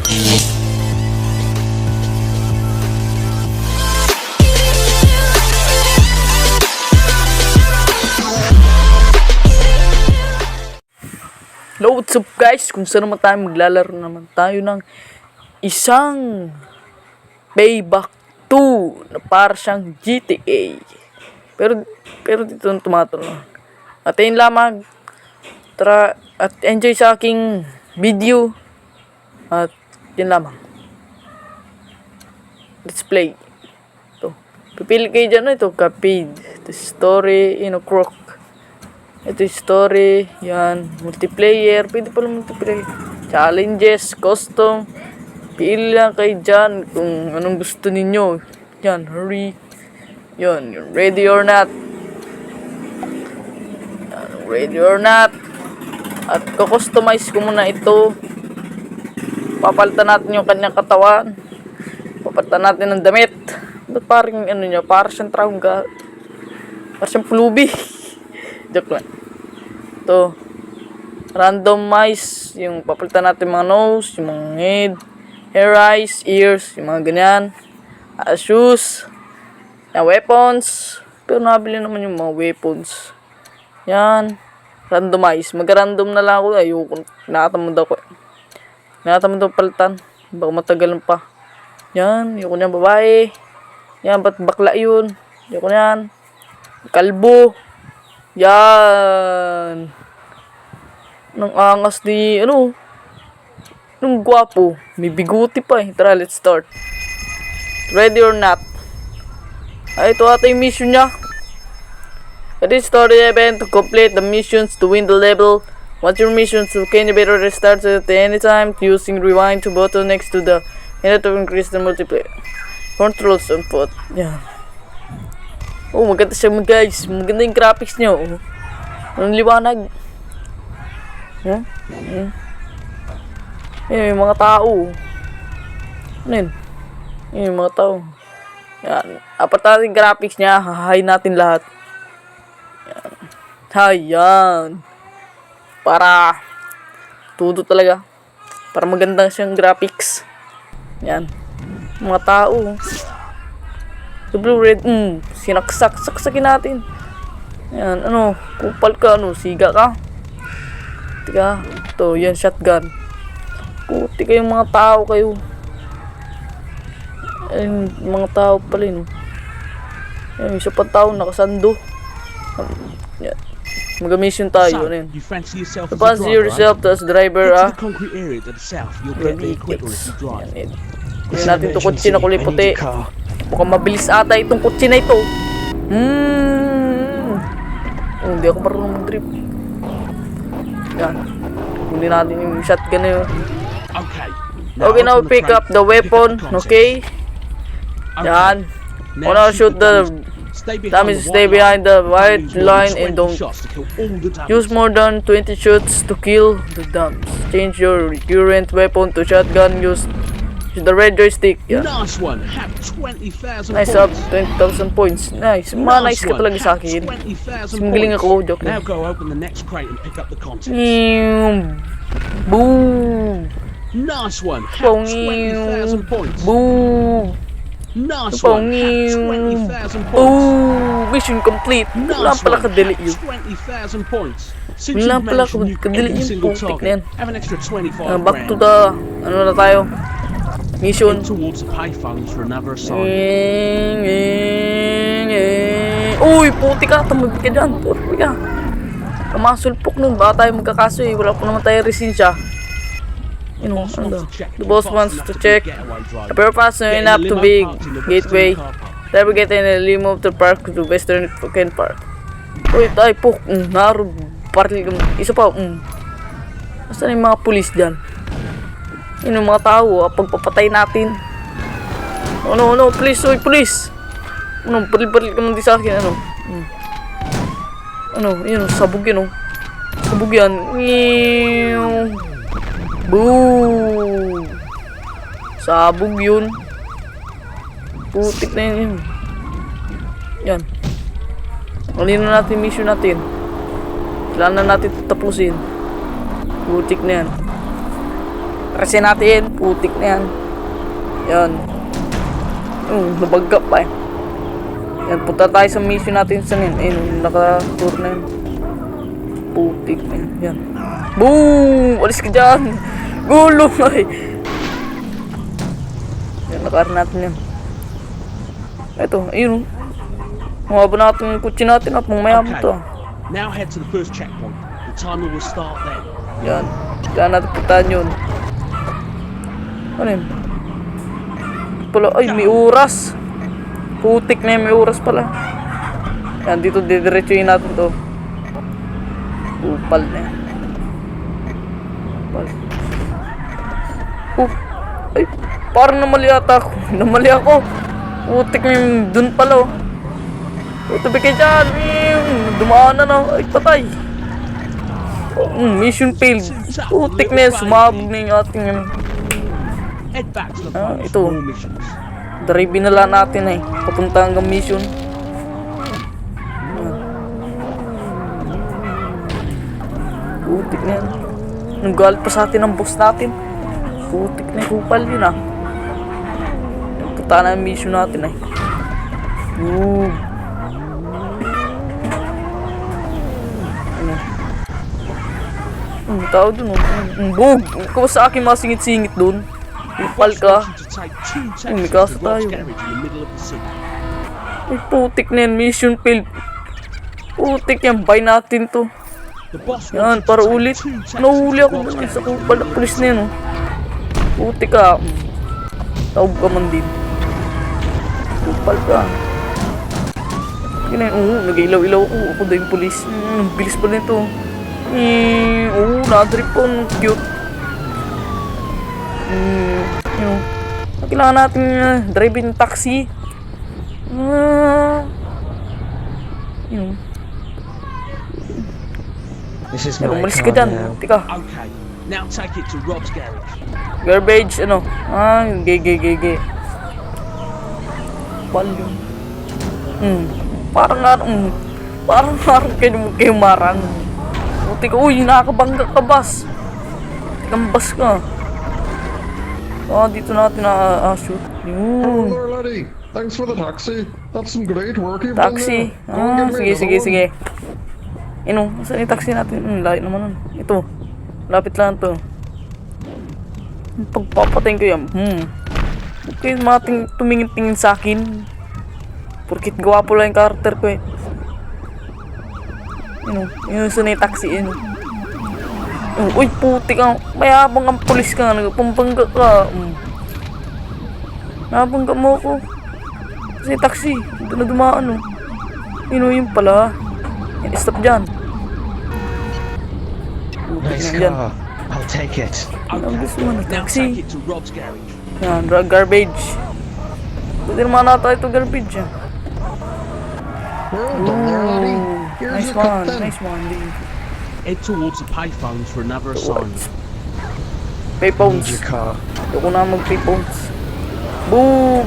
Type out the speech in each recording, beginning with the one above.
Hello, what's up guys? Kung saan naman tayo maglalaro naman tayo ng isang Payback 2 na para siyang GTA. Pero dito ang tumatanong. At yun lamang. Tara at enjoy sa aking video. At yun lamang. Let's play. Ito. Pipili kayo dyan. Ito, Capid. Ito, story, Croc. Ito yung story, yan, multiplayer, pwede pala multiplayer, challenges, custom, pili lang kayo dyan kung anong gusto ninyo, yan, hurry, yan, ready or not, yan, ready or not, at kukustomize ko muna ito, papalitan natin yung kanyang katawan, papalitan natin ng damit, ba't parang parang siyang trangga, parang siyang pulubi. Joke lang. Ito, randomize yung papalitan natin mga nose, yung mga head, hair, eyes, ears, yung mga ganyan. Shoes, weapons. Pero nabili naman yung mga weapons. Yan, randomize. Mag-random na lang ako. Ayoko, nakatamad ako. Nakatamad ako palitan. Baka matagalan pa. Yan, ayoko niyan babae. Yan, ba't bakla yun? Ayoko niyan. Kalbo. Yan. Nang angas ni, nung gwapo. May biguti pa eh. Tara, let's start. Ready or not? Ay, ito ata yung mission niya. It is story event to complete the missions to win the level. Once your missions, can you better restart at any time using rewind to button next to the end to increase the multiplayer. Controls on foot. Yan. Oh, maganda siya guys. Maganda yung graphics niyo. Ang liwanag. Yung mga tao. Ano yun? Yung mga tao. Yan. Apat natin graphics niya. Hahay natin lahat. Yan. Yan. Para tudo talaga. Para maganda siyang graphics. Yan. Mga tao. The blue red, saksakin natin. Yan, kupal ka, siga ka. Tika, ito, yan, shotgun. Puti kayong mga tao kayo. Ayun, mga tao pala yun. Yan, isa pa tao, nakasando. Yan. Mag-mission tayo, ano yun. You fancy yourself as driver, Yan, natin ito kutsi na kulay puti. Mukhang mabilis ata itong kutsi na ito. Hindi ako marunong mag-drip. Yan. Hindi natin yung shotgun na yun. Okay, now pick up the weapon. Okay. Yan. Wanna shoot the damage, stay behind the white line and don't use more than 20 shots to kill the dumps. Change your current weapon to shotgun. Use the red joystick. Yeah. Nice one. Have 20,000 nice up 20,000 points. Nice. Nice ka talaga sa akin. Magaling ako, joke. Now go open the next crate and pick up the contents. Boom. Nice one. Have 20,000 points. Boom. Nice one. Have 20,000 points. Oh, mission complete. Wala pala kadali yun. 20,000 points. Wala pala kadali yun. Putik na yan. Have an extra 25 back to the, na tayo. Mission. Towards the payphones for another assignment. Uy, puti ka. Tamad ka dyan. Puti ka. Kamasulpok nun. Baka tayo magkakaso eh. Wala pa naman tayo resensya. The boss wants to check. A pair of faster enough to big gateway. Never get in a limo to park to Western Ken Park. Uy, tayo po. Naro. Partil ka. Isa pa. Basta na yung mga pulis dyan. Yun yung mga tao, pagpapatay natin. Please, oy, please. Baril-baril ka man di sa akin, yun, sabog yun, sabog yan. Boom. Sabog yun. Putik na yun. Yan. Alin na natin mission natin. Kailangan na natin tapusin. Putik na yan. Kasi natin, putik na yan. Yan. Nabagga pa eh. Yan, punta tayo sa mission natin sa ngayon. Ayun, naka-tour na yun. Putik na yan. Yan. Boom! Alis ka dyan! Gulong ay! Yan, nakaar natin yan. Ito, ayun. Mga ba natin yung kutsi natin at mamaya mo to. Now head to the first checkpoint. The timer will start then. Yan. Kaya natin puntahan yun. Ano yun? Pala, ay, may oras. Putik na yun, may oras pala. Yan, dito didiretsuhin natin to. Upal na yan. Upal. Ay, parang namali ata ako. Namali ako. Putik na yun, dun pala oh. Tabi kayo dyan. Dumaan na na. Ay, patay. Mission failed. Putik na yun, sumabog na yung ating Head back to the post ito. for more missions. drive na lang natin eh. Papunta hanggang mission. Putik na yan. Nanggalit pa sa atin ang boss natin. Putik na yung kupal yun ah. Punta na yung mission natin eh. Tao dun oh. Bog! Ikaw sa akin masingit-singit dun. Kupal ka. May kaso tayo. Ay putik na yan. Mission failed. Putik yan. Buy natin to. Yan, para ulit. Nahuli ako dun sa kupal na pulis na yan oh. Putik ka. Taob ka man din. Kupal ka. Ganyan, nag-ilaw-ilaw ako. Ako daw yung pulis. Bilis pa nito. Nadrip po. Cute. Kailangan natin driving taxi. This is my Umalis ka car dyan. now. Tika. Okay, now take it to Rob's garage. Garbage, gay. Kupal yun. Parang kayo marang. Putik, nakakabangga ka, bas. Tikang-bas ka. Dito natin na-shoot. Hello there, laddie. Thanks for the taxi. That's some great work you've Taxi. done there. Go and get me another one. Sige. Saan yung taxi natin? Lahat naman nun. Ito. Lapit lang to. Pagpapatayin ko yan. Huwag kayo tumingin-tingin sa akin. Porkit gwapo lang yung karakter ko eh. Saan yung taxi? Uy, putik ang mayabang ang pulis ka. Nagpampangga ka. Nabangga mo ako. Kasi taxi. Ito na dumaan yun pala. Stop dyan. Nice Yan. car. I'll take it. Ang gusto mo na Now taxi. take it to Rob's garage. Yan, garbage. Pwede naman nata ito garbage yan. Well done there, laddie. Here's Nice your cut one, then. nice one. Head towards the payphones for another assignment. Payphones. Need your car. Ito ko na mag-payphones. Boom!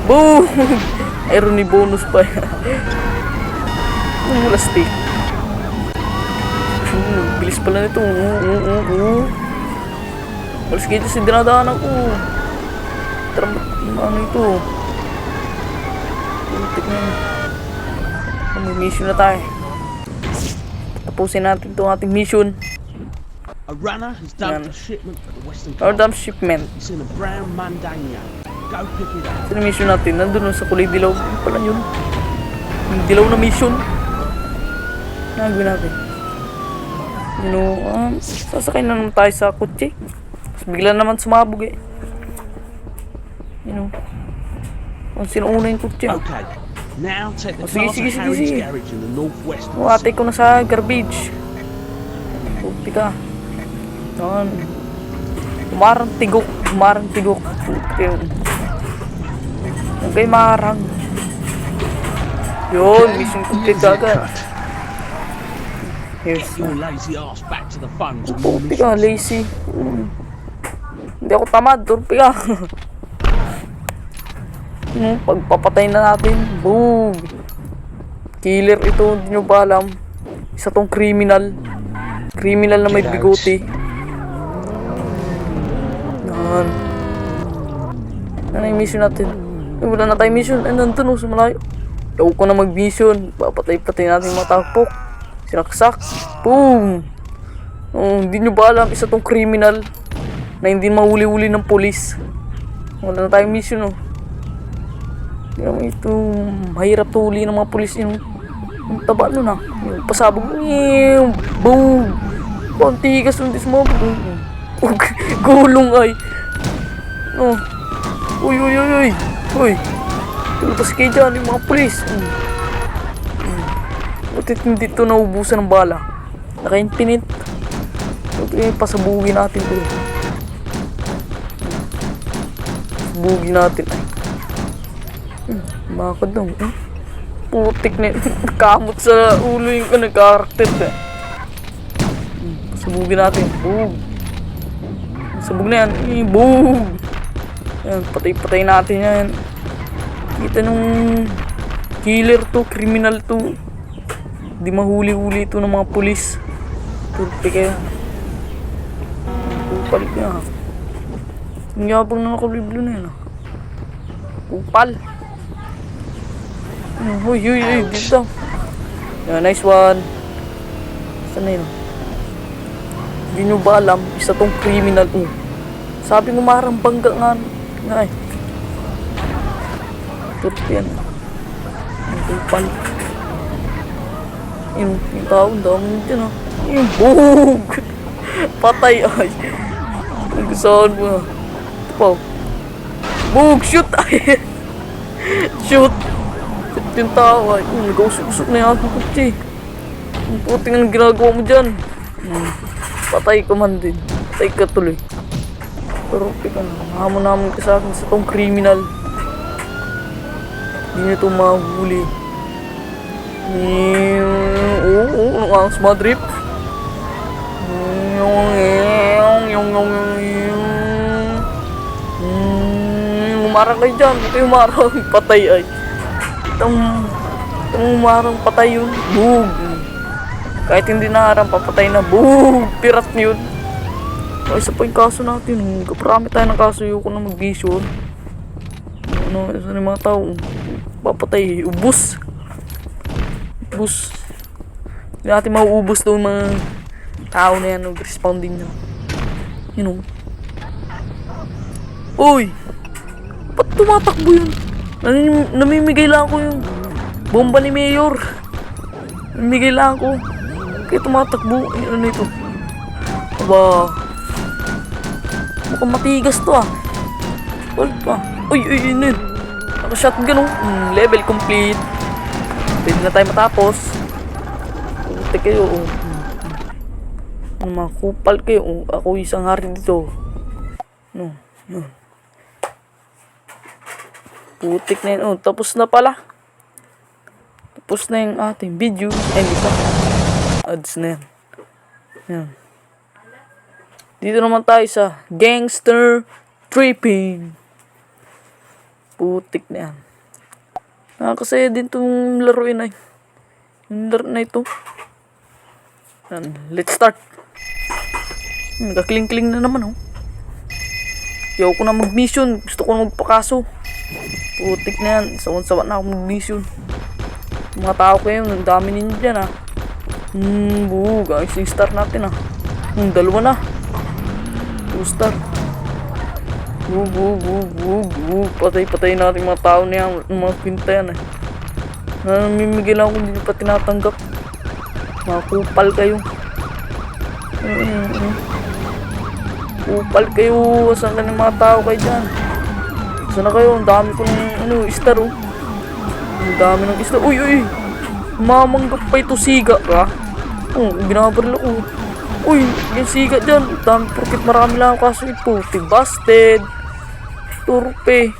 Boom! Irony bonus pa yan. Lastik. Bilis pala nito. Malis kayo sa dinadaanan ko. Ano ito? Putik na yun. May mission na tayo. Tapusin natin itong ating mission. A runner has dumped Yan. a shipment at the Western Our Coast. dump shipment. It's in a brown Mandania. Go pick it up. Saan yung mission natin? Nandun sa kulay dilaw. Ano pala yun? Yung dilaw na mission. Nagawin natin. Sasakay na naman tayo sa kutsi. Tapos bigla naman sumabog eh. Kung sino una yung kutsi. Okay, now take the Sige, car to sige, Harry's sige. garage in the northwest of the Ate city. ko na sa garbage. Puti ka. Yan. Umarang tigok. Puti yun. Yung kay marang. Yun, mission complete Easy agad. cut. Here's Get your lazy ass back to the phones and more Turpi ka, missions. lazy. Hindi ako tamad, turpi ka. Pagpapatay na natin. Boom! Killer ito, hindi nyo ba alam? Isa tong criminal. Criminal na may Get out. bigote. Yan. Ano yung mission natin? Ay, wala na tayong mission. Ay, nandun sa malayo. Ayaw ko na mag-mission. Papatay-patay natin yung mga takpok. Sinaksak. Boom! Oh, hindi nyo ba alam, isa tong criminal na hindi mahuli-huli ng polis. Wala na tayong mission, oh. Hindi naman ito, mahirap to huli ng mga polis yun. Ang taba nun, ah. Yung pasabog. Boom! Pantigas ng dismo. Gulong ay. Oh. Uy. Uy. Tutas kayo dyan, yung mga polis. Butit hindi ito naubusan ng bala. Naka-infinite. Okay, pasabugin natin ito. Pasabugin natin. Bakit daw? Putik na kamot sa ulo yung karakter. Pasabugin natin. Boom. Pasabog na yan. Boom. Yan, patay-patay natin yan. Kita nung killer to, criminal to. Di mahuli-huli ito ng mga pulis. Turpe kayo. Kupal ka. Ang yabang na nakaliblo na yan. Kupal. Uy, dito. Yeah, nice one. Saan na yun? Hindi nyo ba alam, isa tong criminal. Sabi mo marang bangga nga eh. Turpe yan. Ang kupal. Yung tao, dami dyan ah. Yung boom! Patay ay. Nagusahan mo na. Ito pa. Boom! Shoot ay. Shoot! Shoot yung tao ay. Nag-usok-usok na yung aking kutsi. Ang puting ang ginagawa mo dyan. Patay ka man din. Patay ka tuloy. Pero pika na. Hamon-hamon ka sa akin sa tong criminal. Hindi niya ito mahuli. Ang smadrip. Umarang kayo dyan. Ito yung umarang patay ay. Itong umarang patay yun. Boom. Kahit hindi naharang papatay na. Boom. Pirat yun. Ay, isa pa yung kaso natin. Kaparami tayo ng kaso. Ayoko na mag-vision. Isa na yung mga tao. Papatay. Ubus. Hindi natin mauubos doon mga tao na yan. Nag-respawn din yan. You know. Uy! Ba't tumatakbo yun? Namimigay lang ako yung bomba ni Mayor. Namimigay lang ako. Kaya tumatakbo. Ano ito? Aba. Mukhang matigas to ah. Hold pa. Uy, ano yun? Naka-shotgun oh. Level complete. Pwede na tayo matapos. Puti kayo oh. Makupal kayo oh. Ako isang hari dito. No. Putik na yun oh. Tapos na pala. Tapos na yung ating video. Hindi pa. Ads na yan. Yan. Dito naman tayo sa gangster tripping. Putik na yan. Nakakasaya din itong laruin ay. Yung laro na ito. Yan. Let's start. Nagkakling-kling na naman oh. Ayaw ko na mag-mission. Gusto ko na magpakaso. Putik na yan. Sawan-sawan na ako mag-mission. Mga tao kayo. Ang dami ninyo dyan ah. Buhug. Ayos yung star natin ah. Dalawa na. 2 star. Patay-patay natin mga tao na yan. Mga pinta yan eh. Namimigay lang ako hindi pa tinatanggap. Mga kupal kayo. Kupal kayo. Saan ka ng mga tao kayo dyan? Saan na kayo? Ang dami ko ng star oh. Ang dami ng star. Uy. Mamanggap pa ito siga ka. Binabaril ako. Uy, yung siga dyan. Dami porkit marami lang ako kaso puti. Busted. Turpe.